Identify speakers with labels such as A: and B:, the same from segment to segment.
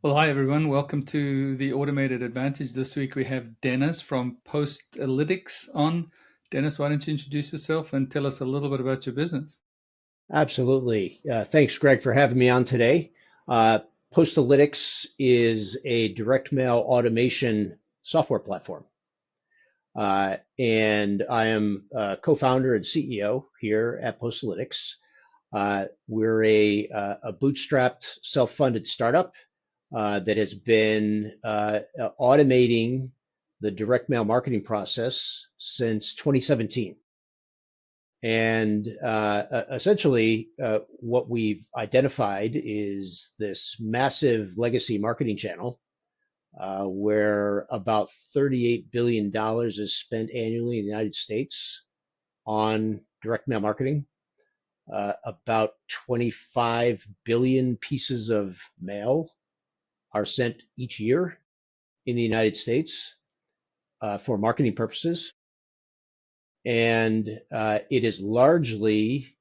A: Well, hi everyone. Welcome to the Automated Advantage. This week we have Dennis from Postalytics on. Dennis, why don't you introduce yourself and tell us a little bit about your business?
B: Absolutely. Thanks, Greg, for having me on today. Uh, Postalytics is a direct mail automation software platform. And I am co-founder and CEO here at Postalytics. We're a bootstrapped, self-funded startup that has been automating the direct mail marketing process since 2017. And essentially, what we've identified is this massive legacy marketing channel where about $38 billion is spent annually in the United States on direct mail marketing. About 25 billion pieces of mail are sent each year in the United States for marketing purposes. And it is largely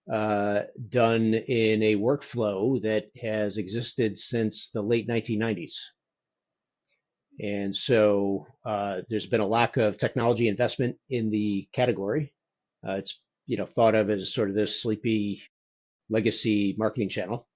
B: done in a workflow that has existed since the late 1990s. And so there's been a lack of technology investment in the category. It's thought of as sort of this sleepy legacy marketing channel.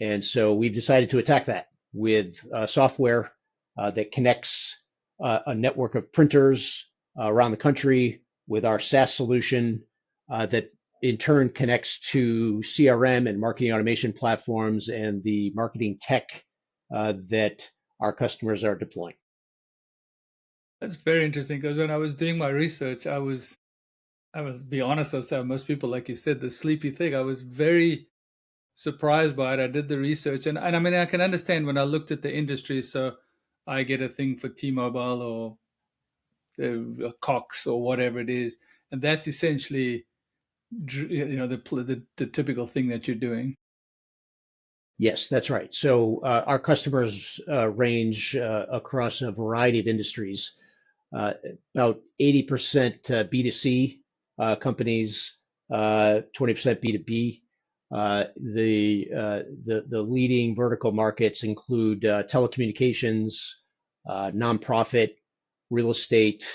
B: And so we've decided to attack that with software that connects a network of printers around the country with our SaaS solution that in turn connects to CRM and marketing automation platforms and the marketing tech that our customers are deploying.
A: That's very interesting because when I was doing my research, I was be honest, I'll say most people, like you said, the sleepy thing. I was very surprised by it. I did the research, and I mean, I can understand when I looked at the industry. So I get a thing for T-Mobile or Cox or whatever it is, and that's essentially the typical thing that you're doing.
B: Yes, that's right. So our customers range across a variety of industries. Uh, About 80% B2C companies, 20% B2B. The leading vertical markets include telecommunications, nonprofit, real estate,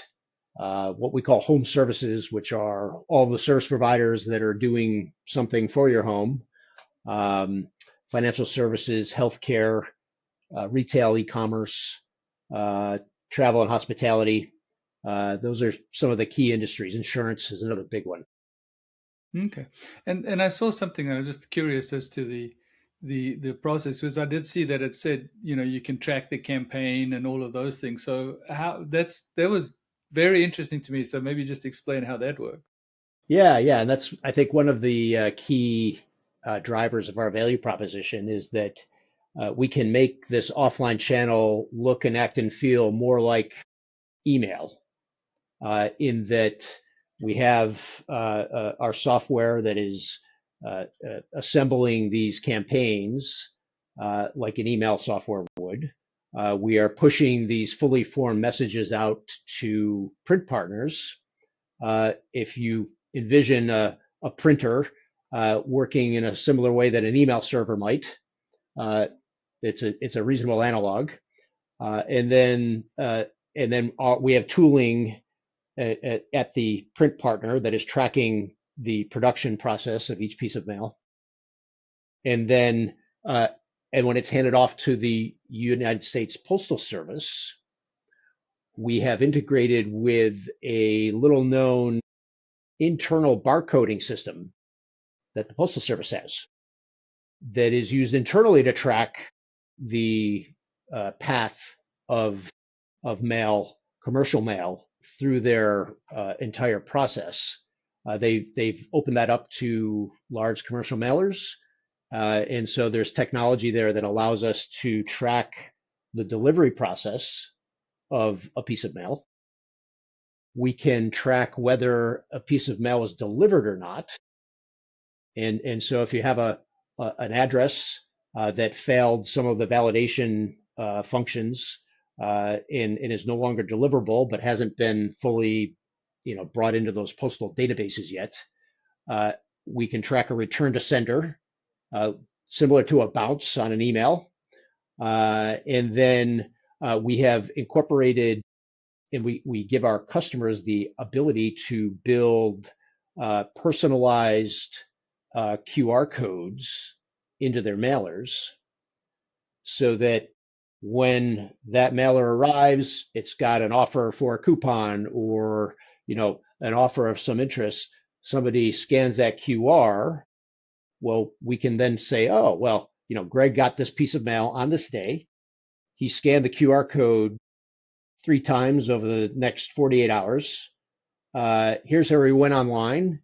B: what we call home services, which are all the service providers that are doing something for your home, um, financial services, healthcare, retail, e-commerce, uh, travel and hospitality. Those are some of the key industries. Insurance is another big one.
A: Okay. And I saw something, and I'm just curious as to the process, because I did see that it said, you can track the campaign and all of those things. So that was very interesting to me. So maybe just explain how that works.
B: Yeah, yeah, and that's I think one of the key drivers of our value proposition is that we can make this offline channel look and act and feel more like email, in that we have our software that is assembling these campaigns like an email software would. We are pushing these fully formed messages out to print partners. If you envision a printer working in a similar way that an email server might, uh, it's a reasonable analog. Uh, and then uh, and then we have tooling at the print partner that is tracking the production process of each piece of mail. And then uh, and when it's handed off to the United States Postal Service, we have integrated with a little known internal barcoding system that the Postal Service has that is used internally to track the path of mail, commercial mail, through their entire process. They've opened that up to large commercial mailers, and so there's technology there that allows us to track the delivery process of a piece of mail. We can track whether a piece of mail is delivered or not. And so if you have an address that failed some of the validation functions and is no longer deliverable, but hasn't been fully, brought into those postal databases yet, uh, we can track a return to sender, uh, similar to a bounce on an email. And then we have incorporated and we give our customers the ability to build personalized QR codes into their mailers so that when that mailer arrives, it's got an offer for a coupon or, an offer of some interest. Somebody scans that QR. Well, we can then say, oh, well, Greg got this piece of mail on this day. He scanned the QR code 3 times over the next 48 hours. Here's how he went online,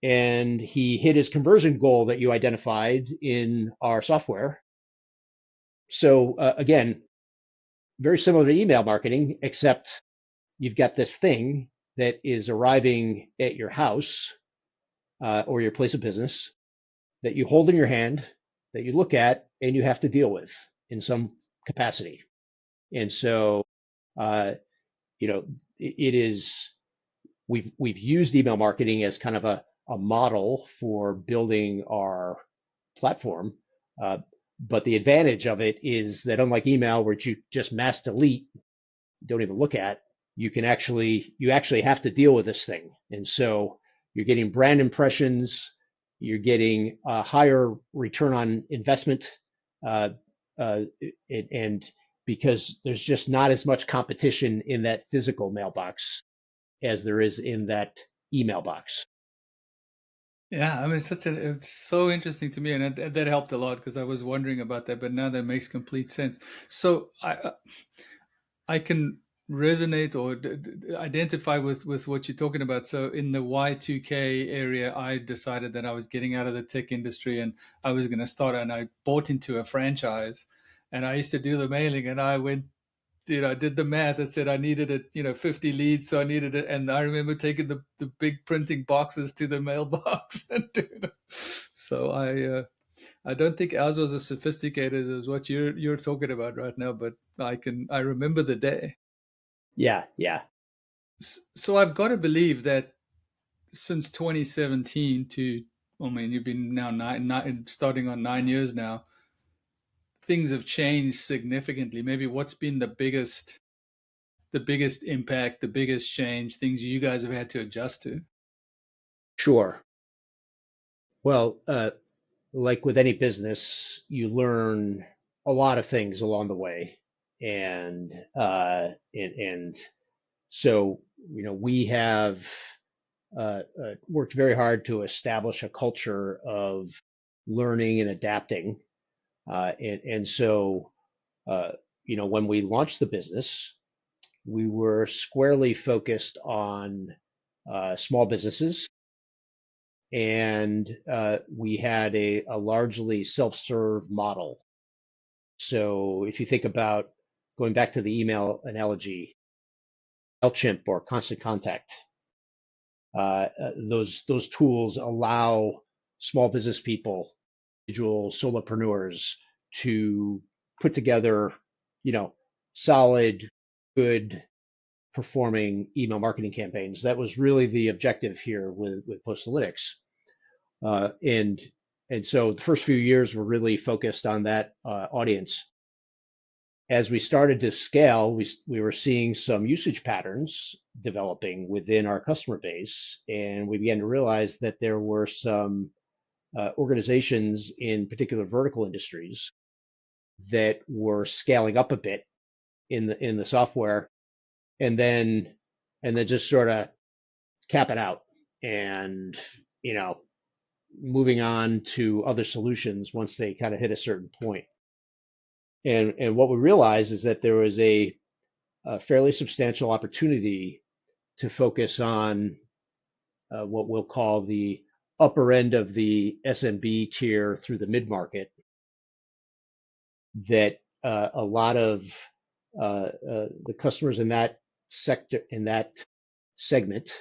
B: and he hit his conversion goal that you identified in our software. So again, very similar to email marketing, except you've got this thing that is arriving at your house or your place of business that you hold in your hand, that you look at, and you have to deal with in some capacity. And so, uh, it is we've used email marketing as kind of a model for building our platform. Uh, but the advantage of it is that unlike email, where you just mass delete, don't even look at, you actually have to deal with this thing. And so you're getting brand impressions, you're getting a higher return on investment, uh, uh, and because there's just not as much competition in that physical mailbox as there is in that email box.
A: Yeah, I mean, it's so interesting to me, and that helped a lot because I was wondering about that, but now that makes complete sense. So I can resonate or identify with what you're talking about. So in the Y2K area, I decided that I was getting out of the tech industry and I was going to start, and I bought into a franchise, and I used to do the mailing, and I went, I did the math. I said I needed 50 leads, so I needed it. And I remember taking the big printing boxes to the mailbox and doing it. So I don't think ours was as sophisticated as what you're talking about right now, but I remember the day.
B: Yeah, yeah,
A: So I've got to believe that since 2017 to, I mean, you've been now starting on 9 years now, things have changed significantly. Maybe what's been the biggest impact, the biggest change, things you guys have had to adjust to?
B: sure. Well, like with any business, you learn a lot of things along the way, and so we have worked very hard to establish a culture of learning and adapting, and so when we launched the business, we were squarely focused on small businesses, and we had a largely self-serve model. So if you think about going back to the email analogy, MailChimp or Constant Contact, those tools allow small business people, individual solopreneurs, to put together, solid, good performing email marketing campaigns. That was really the objective here with Postalytics. And so the first few years were really focused on that audience. As we started to scale, we were seeing some usage patterns developing within our customer base, and we began to realize that there were some organizations in particular vertical industries that were scaling up a bit in the software, and then just sort of cap it out, and you know moving on to other solutions once they kind of hit a certain point. And what we realized is that there was a fairly substantial opportunity to focus on what we'll call the upper end of the SMB tier through the mid-market, that a lot of the customers in that sector, in that segment,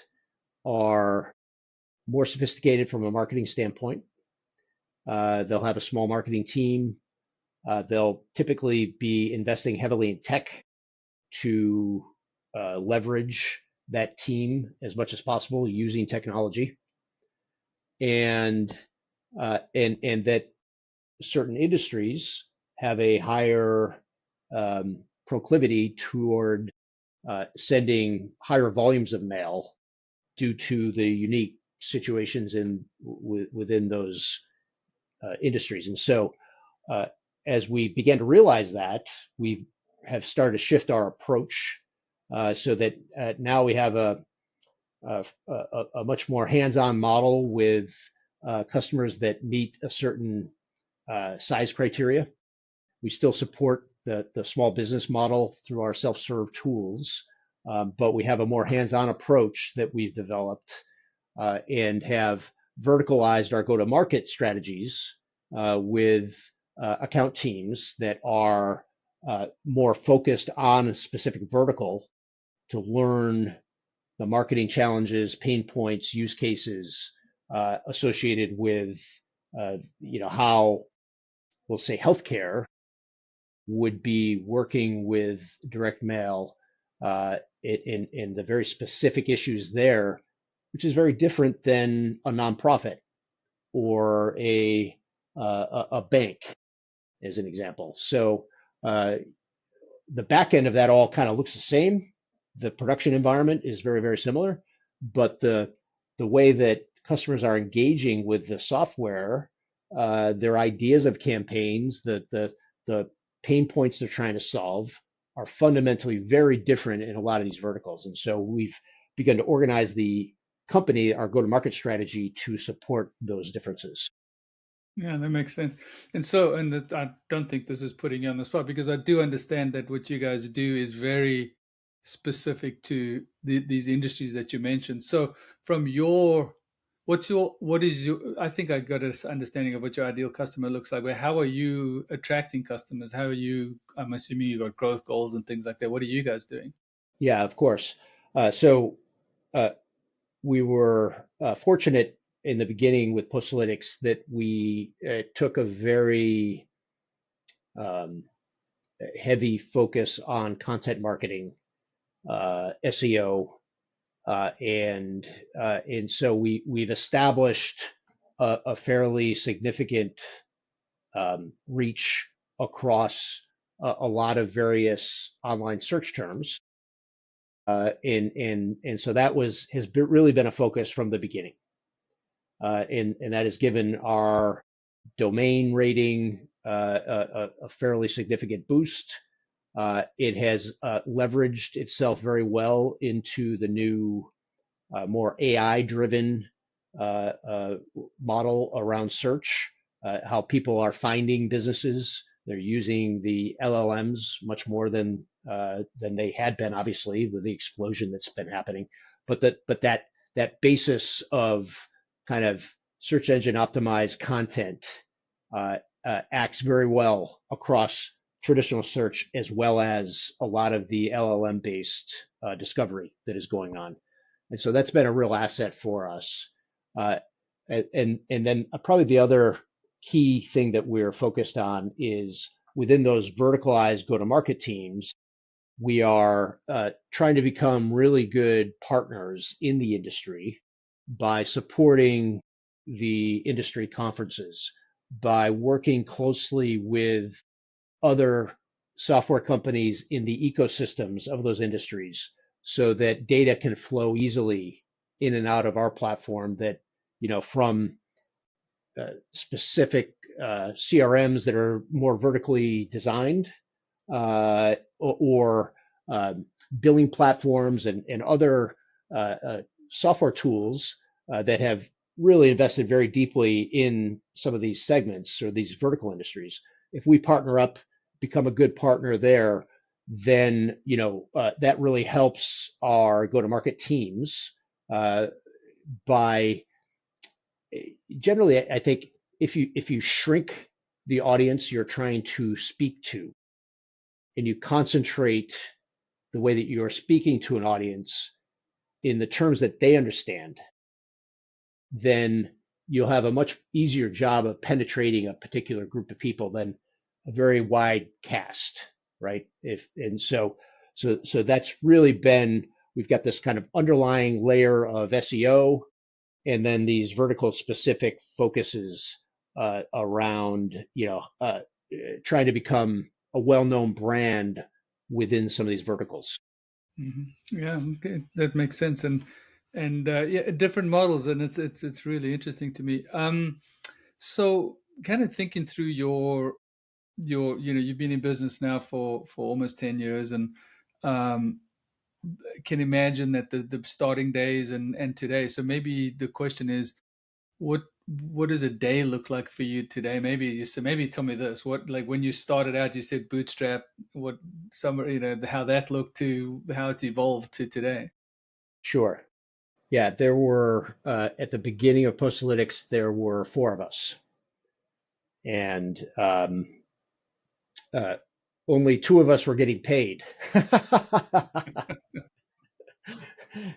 B: are more sophisticated from a marketing standpoint. They'll have a small marketing team. They'll typically be investing heavily in tech to leverage that team as much as possible using technology, and that certain industries have a higher proclivity toward sending higher volumes of mail due to the unique situations within those industries. And so, uh, as we began to realize that, we have started to shift our approach so that now we have a much more hands-on model with customers that meet a certain size criteria. We still support the small business model through our self-serve tools, but we have a more hands-on approach that we've developed and have verticalized our go-to-market strategies with account teams that are more focused on a specific vertical to learn the marketing challenges, pain points, use cases associated with, how we'll say healthcare would be working with direct mail in the very specific issues there, which is very different than a nonprofit or a bank, as an example. So the back end of that all kind of looks the same. The production environment is very, very similar, but the way that customers are engaging with the software, their ideas of campaigns, the pain points they're trying to solve are fundamentally very different in a lot of these verticals. And so we've begun to organize the company, our go-to-market strategy to support those differences.
A: Yeah, that makes sense. And so, and that, I don't think this is putting you on the spot because I do understand that what you guys do is very specific to these industries that you mentioned. So, from your, what is your, I think I got an understanding of what your ideal customer looks like, but how are you attracting customers? How are you, I'm assuming you got growth goals and things like that. What are you guys doing?
B: Yeah, of course. So uh, we were fortunate in the beginning with Postalytics that we took a very um, heavy focus on content marketing, SEO, and so we've established a fairly significant reach across a lot of various online search terms. And so that really been a focus from the beginning. And that has given our domain rating a fairly significant boost. It has leveraged itself very well into the new, more AI-driven uh, uh, model around search, how people are finding businesses. They're using the LLMs much more than they had been, obviously, with the explosion that's been happening. But that basis of kind of search engine optimized content acts very well across traditional search as well as a lot of the LLM based discovery that is going on. And so that's been a real asset for us. Uh, and then probably the other key thing that we're focused on is within those verticalized go-to-market teams, we are trying to become really good partners in the industry by supporting the industry conferences, by working closely with other software companies in the ecosystems of those industries so that data can flow easily in and out of our platform that, from specific CRMs that are more vertically designed or billing platforms and other software tools that have really invested very deeply in some of these segments or these vertical industries. If we partner up, become a good partner there, then that really helps our go-to-market teams by generally, I think if you shrink the audience you're trying to speak to and you concentrate the way that you're speaking to an audience in the terms that they understand, then you'll have a much easier job of penetrating a particular group of people than a very wide cast, right? If and so that's really been we've got this kind of underlying layer of SEO and then these vertical specific focuses around trying to become a well-known brand within some of these verticals.
A: Yeah, okay, that makes sense, and yeah, different models, and it's really interesting to me. So kind of thinking through your you've been in business now for almost 10 years, and um, can imagine that the starting days and today. So maybe the question is, what what does a day look like for you today? Maybe you said, maybe tell me this. What, like when you started out, you said bootstrap. What some, how that looked to how it's evolved to today.
B: Sure. Yeah, there were at the beginning of Postalytics, there were four of us, and uh, only two of us were getting paid.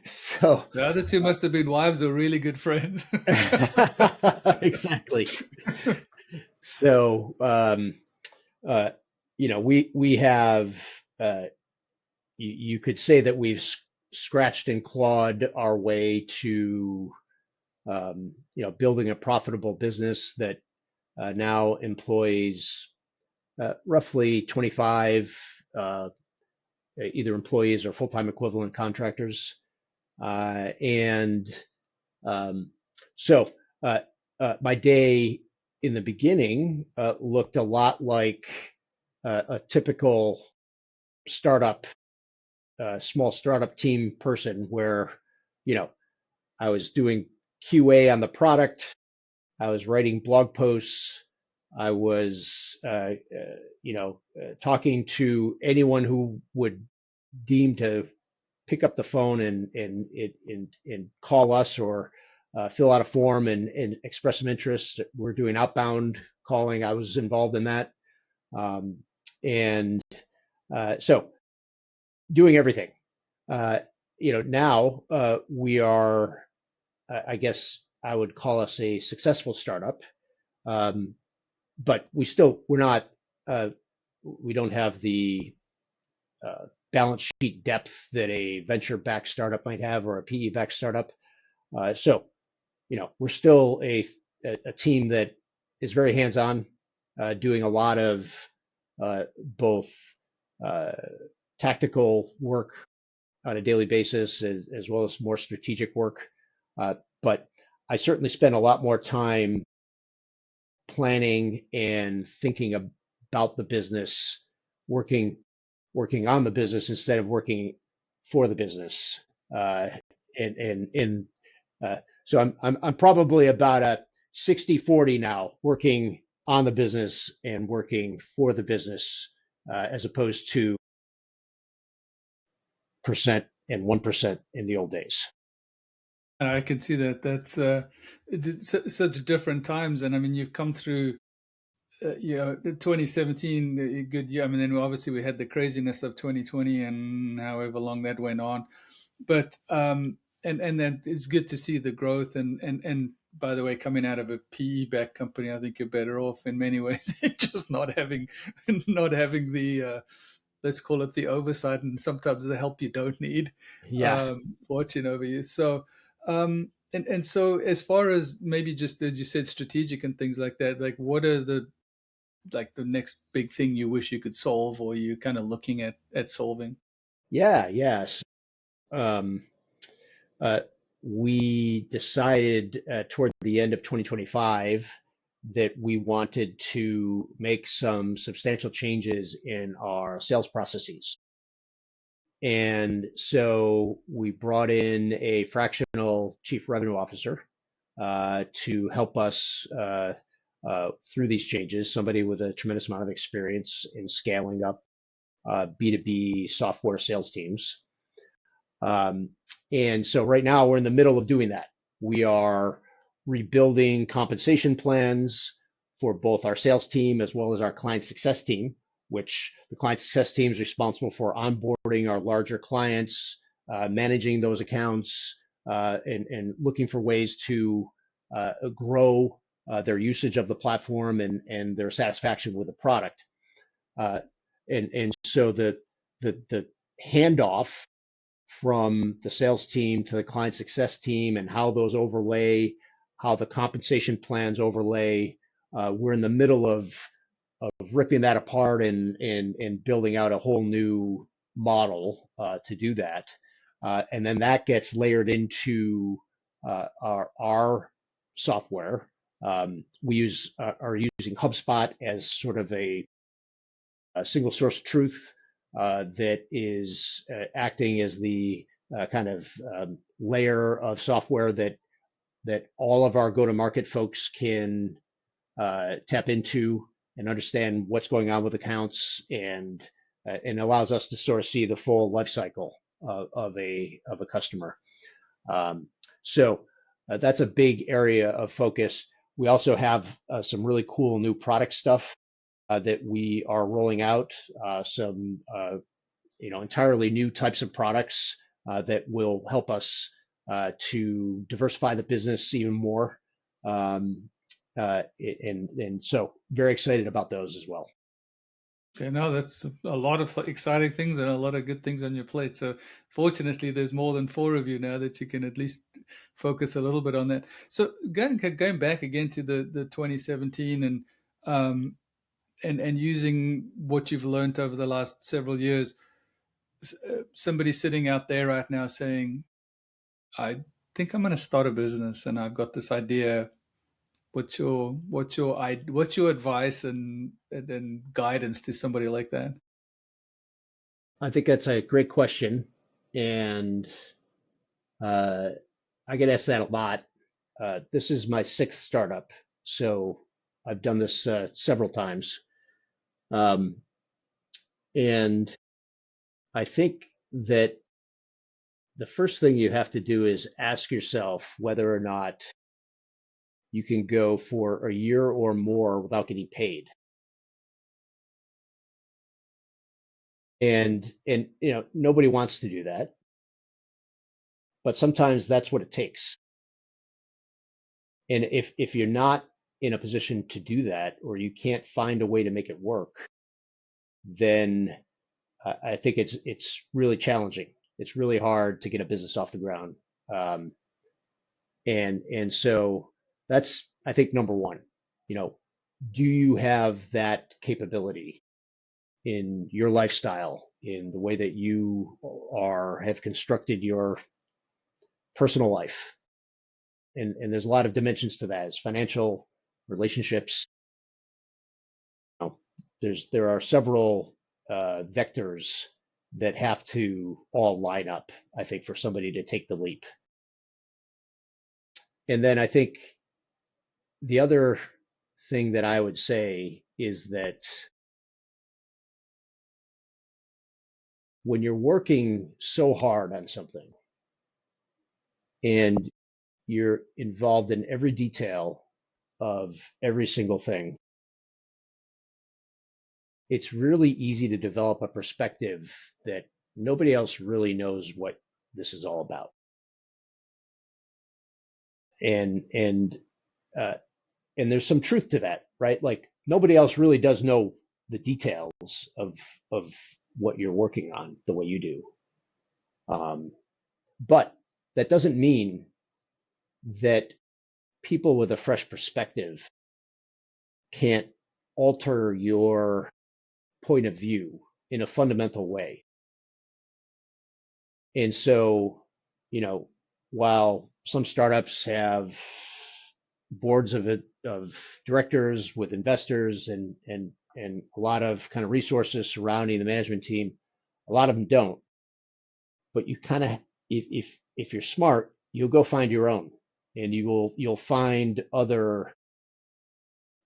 B: So
A: The other two must have been wives or really good friends.
B: exactly. So uh, we have you could say that we've scratched and clawed our way to building a profitable business that now employs roughly 25 either employees or full-time equivalent contractors. And um, so uh, my day in the beginning looked a lot like a typical startup, small startup team person where, you know, I was doing QA on the product, I was writing blog posts, I was, talking to anyone who would deem to pick up the phone and call us or fill out a form and express some interest. We're doing outbound calling. I was involved in that, um, and so doing everything. Uh, now we are, I guess I would call us a successful startup, um, but we're not. We don't have the balance sheet depth that a venture-backed startup might have or a PE-backed startup. So, we're still a team that is very hands-on, doing a lot of both uh, tactical work on a daily basis as well as more strategic work. But I certainly spend a lot more time planning and thinking about the business, working working on the business instead of working for the business. Uh, and so I'm probably about a 60-40 now, working on the business and working for the business, as opposed to percent and 1% in the old days.
A: And I can see that such different times, and I mean you've come through. 2017, a good year. I mean, then obviously we had the craziness of 2020 and however long that went on. But and then it's good to see the growth, and by the way, coming out of a PE backed company, I think you're better off in many ways, just not having the let's call it the oversight and sometimes the help you don't need
B: Yeah.
A: watching over you. So and so as far as maybe just as you said strategic and things like that, like what are the next big thing you wish you could solve, or you're kind of looking at solving?
B: Yeah. Yes. Um, uh, we decided toward the end of 2025 that we wanted to make some substantial changes in our sales processes. And so we brought in a fractional chief revenue officer to help us through these changes, somebody with a tremendous amount of experience in scaling up B2B software sales teams. Um, and so right now we're in the middle of doing that. We are rebuilding compensation plans for both our sales team as well as our client success team, which the client success team is responsible for onboarding our larger clients, managing those accounts, and looking for ways to grow their usage of the platform and their satisfaction with the product. Uh, and so the handoff from the sales team to the client success team and how those overlay, how the compensation plans overlay. We're in the middle of of ripping that apart and building out a whole new model to do that. And then that gets layered into our software. We are using HubSpot as sort of a single source of truth that is acting as the kind of layer of software that all of our go-to-market folks can tap into and understand what's going on with accounts, and allows us to sort of see the full life cycle of a customer. So that's a big area of focus. We also have some really cool new product stuff that we are rolling out, some entirely new types of products that will help us to diversify the business even more. And so very excited about those as well.
A: Okay, no, that's a lot of exciting things and a lot of good things on your plate. So fortunately, there's more than four of you now that you can at least focus a little bit on that. So going back again to the 2017 um, and using what you've learned over the last several years, somebody sitting out there right now saying, "I think I'm going to start a business, and I've got this idea." What's your advice and guidance to somebody like that?
B: I think that's a great question, and uh, I get asked that a lot. This is my sixth startup, so I've done this several times. Um, and I think that the first thing you have to do is ask yourself whether or not you can go for a year or more without getting paid. And nobody wants to do that, but sometimes that's what it takes. And if you're not in a position to do that, or you can't find a way to make it work, then I think it's really challenging. It's really hard to get a business off the ground. Um, and so that's, I think, number one. You know, do you have that capability in your lifestyle, in the way that you have constructed your personal life? And there's a lot of dimensions to that. It's financial, relationships. You know, there are several vectors that have to all line up, I think, for somebody to take the leap. And then I think the other thing that I would say is that when you're working so hard on something and you're involved in every detail of every single thing, it's really easy to develop a perspective that nobody else really knows what this is all about. And uh, and there's some truth to that, right? Like nobody else really does know the details of what you're working on the way you do. But that doesn't mean that people with a fresh perspective can't alter your point of view in a fundamental way. And so, you know, while some startups have boards of directors with investors and a lot of kind of resources surrounding the management team, a lot of them don't. But you kind of, if you're smart, you'll go find your own, and you'll find other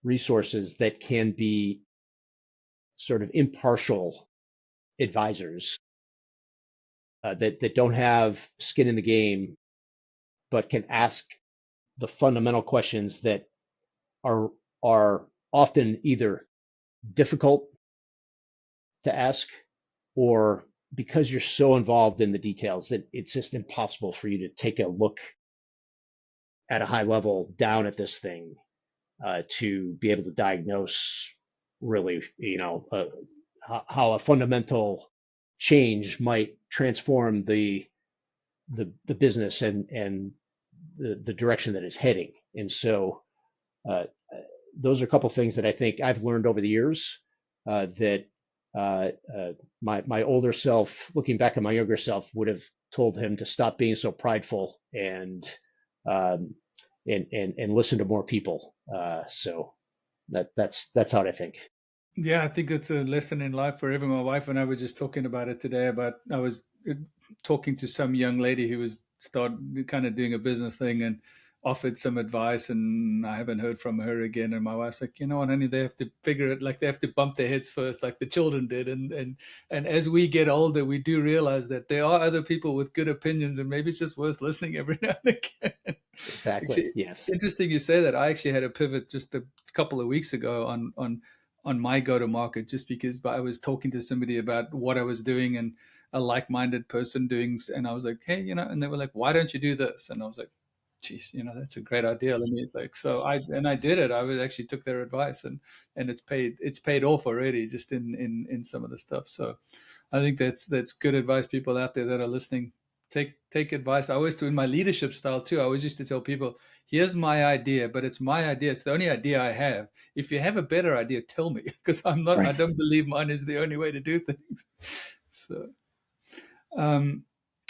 B: resources that can be sort of impartial advisors that don't have skin in the game, but can ask the fundamental questions that are are often either difficult to ask, or because you're so involved in the details that it's just impossible for you to take a look at a high level down at this thing to be able to diagnose really, how a fundamental change might transform the business and the direction that it's heading. And so, uh, those are a couple things that I think I've learned over the years that uh, uh, my older self, looking back at my younger self, would have told him to stop being so prideful um, and listen to more people. So that's how I think.
A: Yeah, I think it's a lesson in life for everyone. My wife and I were just talking about it today. About I was talking to some young lady who was start kind of doing a business thing and offered some advice, and I haven't heard from her again. And my wife's like, you know what, honey, they have to figure it. Like they have to bump their heads first, like the children did. And as we get older, we do realize that there are other people with good opinions, and maybe it's just worth listening every now and again.
B: Exactly.
A: Actually,
B: Yes.
A: interesting you say that. I actually had a pivot just a couple of weeks ago on my go to market just because I was talking to somebody about what I was doing and a like minded person doing, and I was like, hey, and they were like, why don't you do this? And I was like, geez, that's a great idea. Let me like, so I did it. I was actually took their advice and it's paid off already just in some of the stuff. So I think that's good advice. People out there that are listening, take advice. I always do in my leadership style too. I always used to tell people, here's my idea, but it's my idea. It's the only idea I have. If you have a better idea, tell me because I
B: Right.
A: don't believe mine is the only way to do things. So um,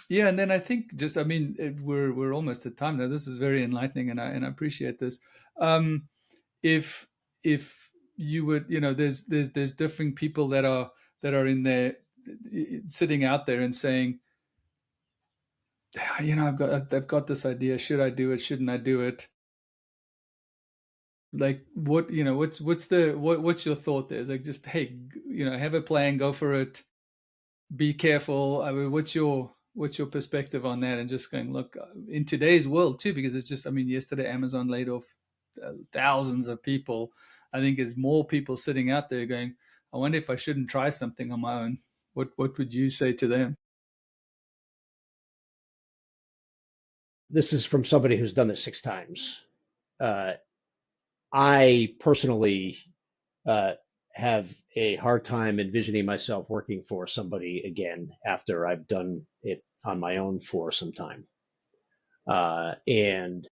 A: yeah, and then I think just I mean we're almost at time now. This is very enlightening, and I appreciate this. Um, if if you would, there's different people that are in there sitting out there and saying, I've got this idea. Should I do it? Shouldn't I do it? Like what's your thought there? It's like just hey, have a plan, go for it, be careful. I mean, what's your perspective on that? And just going, look, in today's world too, because it's just, I mean, yesterday Amazon laid off thousands of people. I think there's more people sitting out there going, I wonder if I shouldn't try something on my own. What would you say to them?
B: This is from somebody who's done this 6 times. Uh, I personally uh, have a hard time envisioning myself working for somebody again after I've done it on my own for some time. And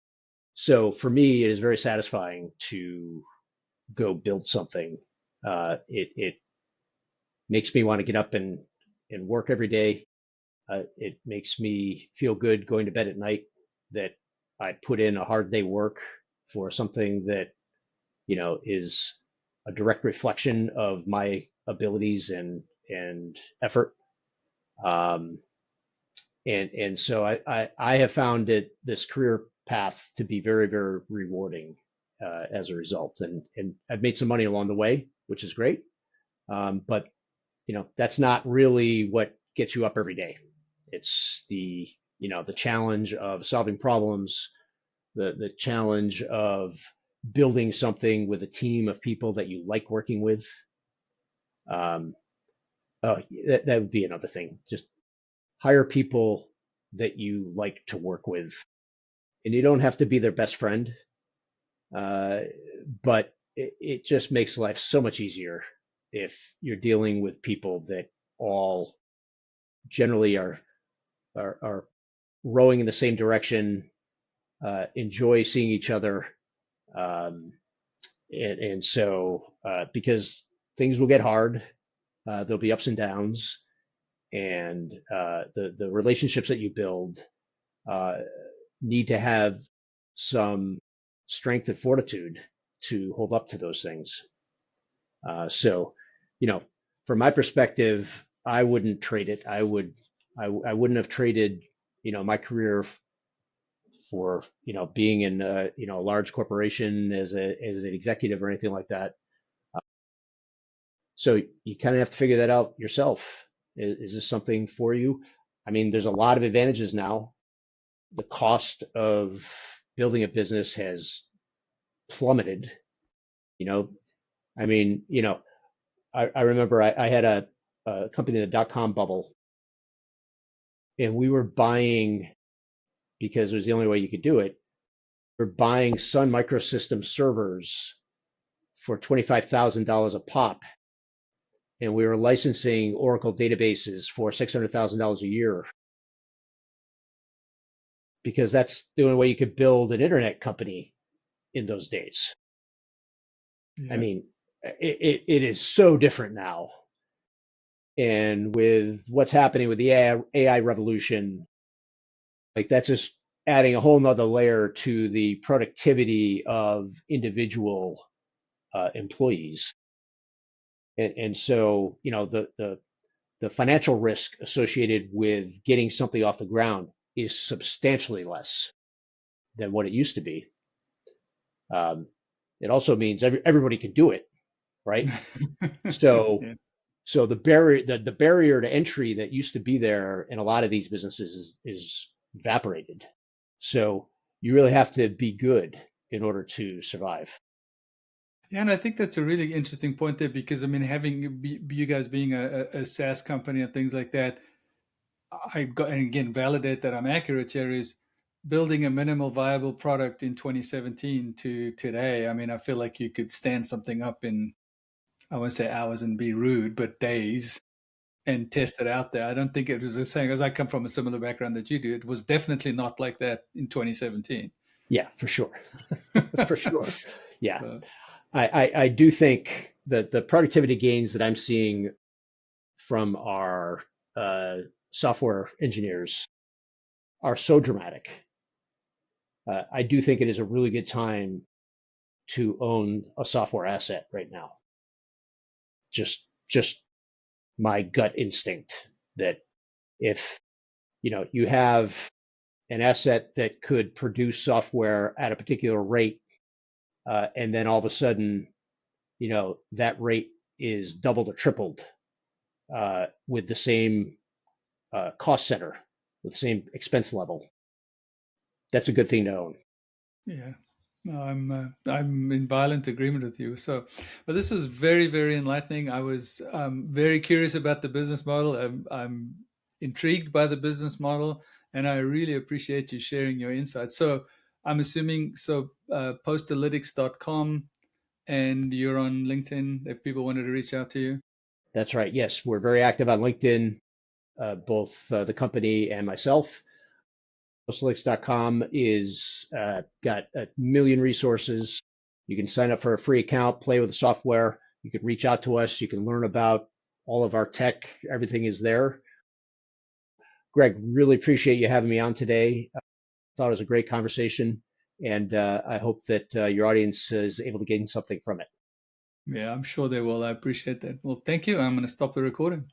B: so for me, it is very satisfying to go build something. It makes me want to get up and work every day. It makes me feel good going to bed at night that I put in a hard day work for something that, is a direct reflection of my abilities and effort. Um, and so I have found this career path to be very, very rewarding as a result. And I've made some money along the way, which is great. But that's not really what gets you up every day. It's the challenge of solving problems, the challenge of building something with a team of people that you like working with. Um, oh, that would be another thing. Just hire people that you like to work with, and you don't have to be their best friend, uh, but it just makes life so much easier if you're dealing with people that all generally are rowing in the same direction, enjoy seeing each other, um, and so because things will get hard, there'll be ups and downs, and the relationships that you build uh, need to have some strength and fortitude to hold up to those things. So, you know, from my perspective, I wouldn't trade it. I wouldn't have traded, my career for, being in, a large corporation as an executive or anything like that. So you kind of have to figure that out yourself. Is this something for you? I mean, there's a lot of advantages now. The cost of building a business has plummeted. You know, I mean, I remember I had a company in the dot-com bubble, and we were buying because it was the only way you could do it. We're buying Sun Microsystem servers for $25,000 a pop, and we were licensing Oracle databases for $600,000 a year because that's the only way you could build an internet company in those days. I
A: Yeah.
B: mean, it is so different now. And with what's happening with the AI revolution, like that's just adding a whole nother layer to the productivity of individual employees. And so, the financial risk associated with getting something off the ground is substantially less than what it used to be. Um, it also means everybody can do it, right? So
A: Yeah.
B: so the barrier to entry that used to be there in a lot of these businesses is evaporated. So you really have to be good in order to survive.
A: Yeah, and I think that's a really interesting point there because I mean, you guys being a SaaS company and things like that, I got and again validate that I'm accurate here is building a minimal viable product in 2017 to today. I mean, I feel like you could stand something up in I won't say hours and be rude, but days and test it out there. I don't think it was the same as I come from a similar background that you do. It was definitely not like that in 2017.
B: Yeah, for sure. For sure. Yeah.
A: So
B: I do think that the productivity gains that I'm seeing from our uh, software engineers are so dramatic. I do think it is a really good time to own a software asset right now. Just my gut instinct that if you have an asset that could produce software at a particular rate, and then all of a sudden, that rate is doubled or tripled with the same cost center, with the same expense level. That's a good thing to own.
A: yeah, no, I'm in violent agreement with you. So, but this was very very enlightening. I was very curious about the business model. I'm intrigued by the business model, and I really appreciate you sharing your insights. So, I'm assuming postalytics.com, and you're on LinkedIn if people wanted to reach out to you.
B: That's right. Yes, we're very active on LinkedIn, both the company and myself. Postalytics.com is got a million resources. You can sign up for a free account, play with the software. You can reach out to us. You can learn about all of our tech. Everything is there. Greg, really appreciate you having me on today. Thought it was a great conversation, and I hope that your audience is able to gain something from it.
A: Yeah, I'm sure they will. I appreciate that. Well, thank you. I'm going to stop the recording.